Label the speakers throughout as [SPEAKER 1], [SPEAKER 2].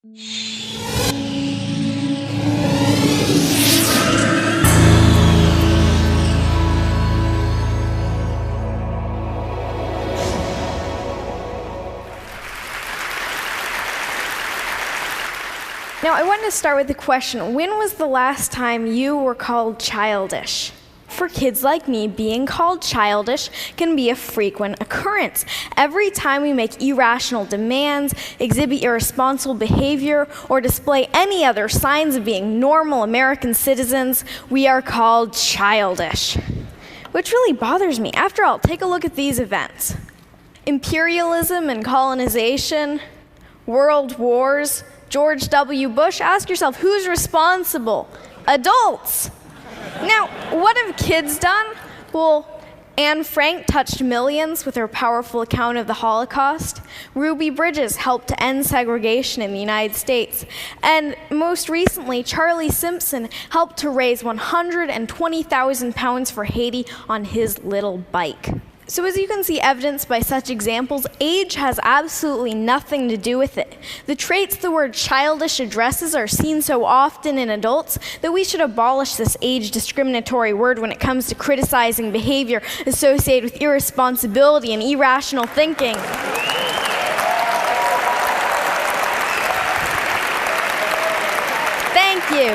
[SPEAKER 1] Now, I wanted to start with the question, when was the last time you were called childish? For kids like me, being called childish can be a frequent occurrence. Every time we make irrational demands, exhibit irresponsible behavior, or display any other signs of being normal American citizens, we are called childish. Which really bothers me. After all, take a look at these events. Imperialism and colonization, world wars, George W. Bush. Ask yourself, who's responsible? Adults. Now, what have kids done? Well, Anne Frank touched millions with her powerful account of the Holocaust. Ruby Bridges helped to end segregation in the United States. And most recently, Charlie Simpson helped to raise 120,000 pounds for Haiti on his little bike. So as you can see evidenced by such examples, age has absolutely nothing to do with it. The traits the word childish addresses are seen so often in adults that we should abolish this age discriminatory word when it comes to criticizing behavior associated with irresponsibility and irrational thinking. Thank you.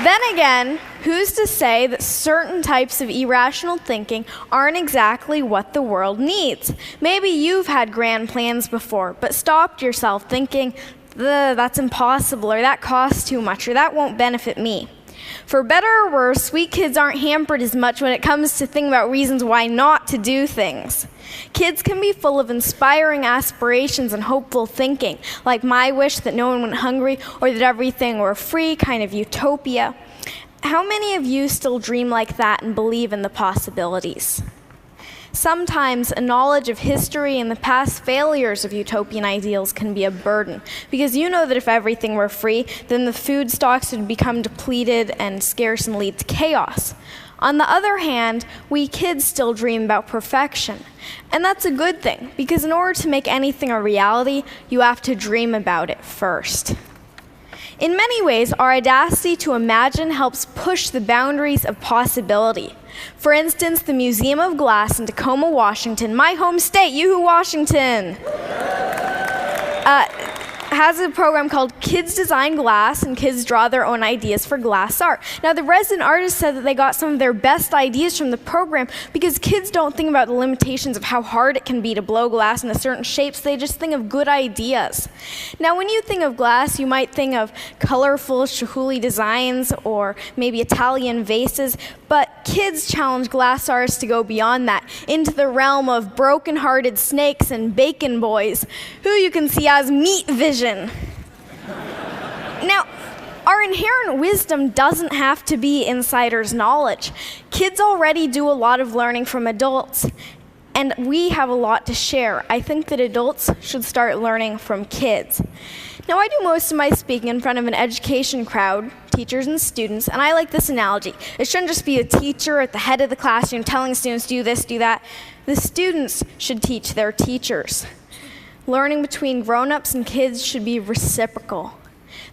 [SPEAKER 1] Then again, who's to say that certain types of irrational thinking aren't exactly what the world needs? Maybe you've had grand plans before, but stopped yourself thinking, that's impossible, or that costs too much, or that won't benefit me. For better or worse, sweet kids aren't hampered as much when it comes to thinking about reasons why not to do things. Kids can be full of inspiring aspirations and hopeful thinking, like my wish that no one went hungry or that everything were free, kind of utopia. How many of you still dream like that and believe in the possibilities? Sometimes a knowledge of history and the past failures of utopian ideals can be a burden, because you know that if everything were free, then the food stocks would become depleted and scarce and lead to chaos. On the other hand, we kids still dream about perfection. And that's a good thing, because in order to make anything a reality, you have to dream about it first. In many ways, our audacity to imagine helps push the boundaries of possibility. For instance, the Museum of Glass in Tacoma, Washington, my home state, Yoo-hoo, Washington, has a program called Kids Design Glass, and kids draw their own ideas for glass art. Now, the resident artist said that they got some of their best ideas from the program because kids don't think about the limitations of how hard it can be to blow glass into certain shapes. They just think of good ideas. Now, when you think of glass, you might think of colorful chihuly designs or maybe Italian vases, but kids challenge glass artists to go beyond that, into the realm of broken-hearted snakes and bacon boys, who you can see as meat vision. Now, our inherent wisdom doesn't have to be insider's knowledge. Kids already do a lot of learning from adults, and we have a lot to share. I think that adults should start learning from kids. Now, I do most of my speaking in front of an education crowd, teachers and students, and I like this analogy. It shouldn't just be a teacher at the head of the classroom telling students, do this, do that. The students should teach their teachers. Learning between grown-ups and kids should be reciprocal.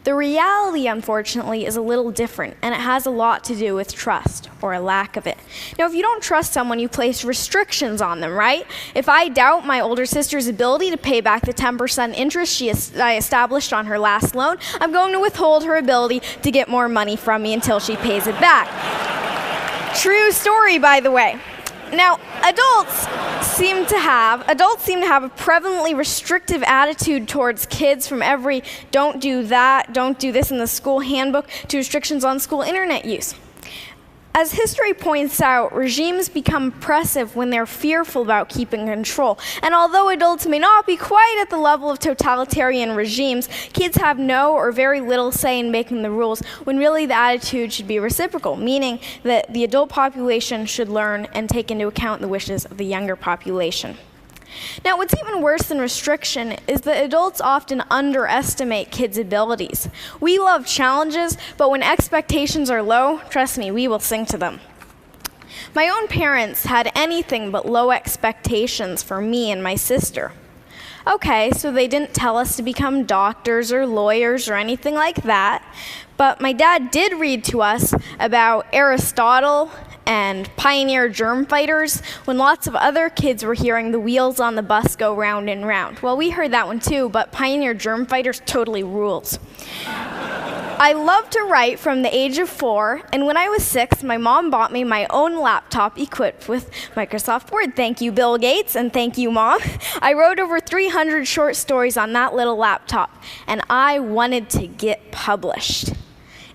[SPEAKER 1] The reality, unfortunately, is a little different, and it has a lot to do with trust, or a lack of it. Now, if you don't trust someone, you place restrictions on them, right? If I doubt my older sister's ability to pay back the 10% interest I established on her last loan, I'm going to withhold her ability to get more money from me until she pays it back. True story, by the way. Now, adults seem to have a prevalently restrictive attitude towards kids, from every don't do that, don't do this in the school handbook, to restrictions on school internet use. As history points out, regimes become oppressive when they're fearful about keeping control. And although adults may not be quite at the level of totalitarian regimes, kids have no or very little say in making the rules, when really the attitude should be reciprocal, meaning that the adult population should learn and take into account the wishes of the younger population. Now, what's even worse than restriction is that adults often underestimate kids' abilities. We love challenges, but when expectations are low, trust me, we will sing to them. My own parents had anything but low expectations for me and my sister. Okay, so they didn't tell us to become doctors or lawyers or anything like that. But my dad did read to us about Aristotle and pioneer germ fighters when lots of other kids were hearing the wheels on the bus go round and round. Well, we heard that one too, but pioneer germ fighters totally rules. I love to write from the age of 4, and when I was 6, my mom bought me my own laptop equipped with Microsoft Word. Thank you, Bill Gates, and thank you, Mom. I wrote over 300 short stories on that little laptop, and I wanted to get published.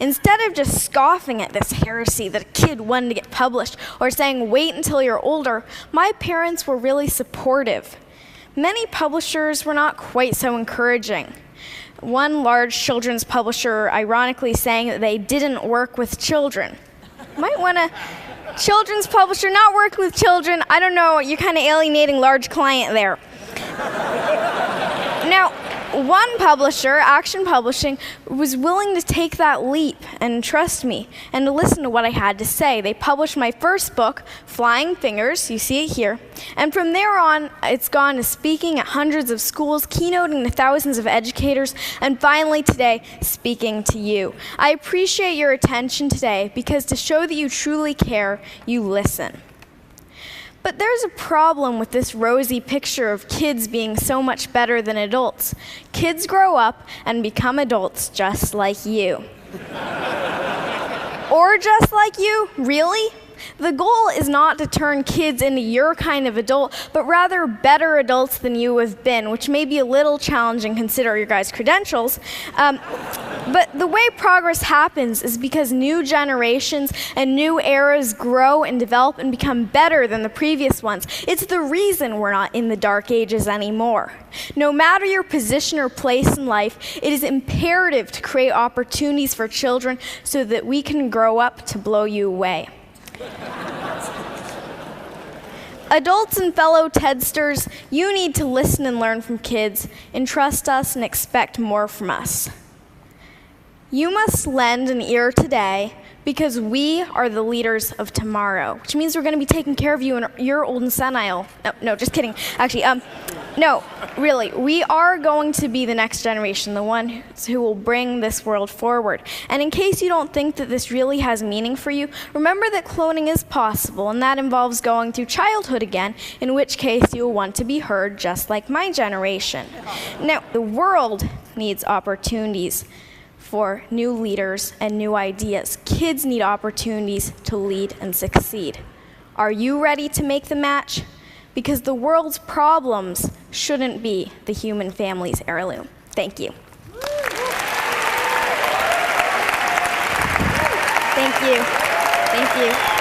[SPEAKER 1] Instead of just scoffing at this heresy that a kid wanted to get published or saying, wait until you're older, my parents were really supportive. Many publishers were not quite so encouraging. One large children's publisher ironically saying that they didn't work with children. Might want a children's publisher not working with children. I don't know, you're kind of alienating large client there. Now, one publisher, Action Publishing, was willing to take that leap and trust me and to listen to what I had to say. They published my first book, Flying Fingers, you see it here, and from there on, it's gone to speaking at hundreds of schools, keynoting to thousands of educators, and finally today, speaking to you. I appreciate your attention today because to show that you truly care, you listen. But there's a problem with this rosy picture of kids being so much better than adults. Kids grow up and become adults just like you. Or just like you? Really? The goal is not to turn kids into your kind of adult, but rather better adults than you have been, which may be a little challenging considering your guys' credentials. But the way progress happens is because new generations and new eras grow and develop and become better than the previous ones. It's the reason we're not in the dark ages anymore. No matter your position or place in life, it is imperative to create opportunities for children so that we can grow up to blow you away. Adults and fellow Tedsters, you need to listen and learn from kids, entrust us, and expect more from us. You must lend an ear today because we are the leaders of tomorrow, which means we're going to be taking care of you in your old and senile. No, just kidding. Actually, no, really, we are going to be the next generation, the one who will bring this world forward. And in case you don't think that this really has meaning for you, remember that cloning is possible, and that involves going through childhood again, in which case you will want to be heard just like my generation. Now, the world needs opportunities for new leaders and new ideas. Kids need opportunities to lead and succeed. Are you ready to make the match? Because the world's problems shouldn't be the human family's heirloom. Thank you. Thank you. Thank you.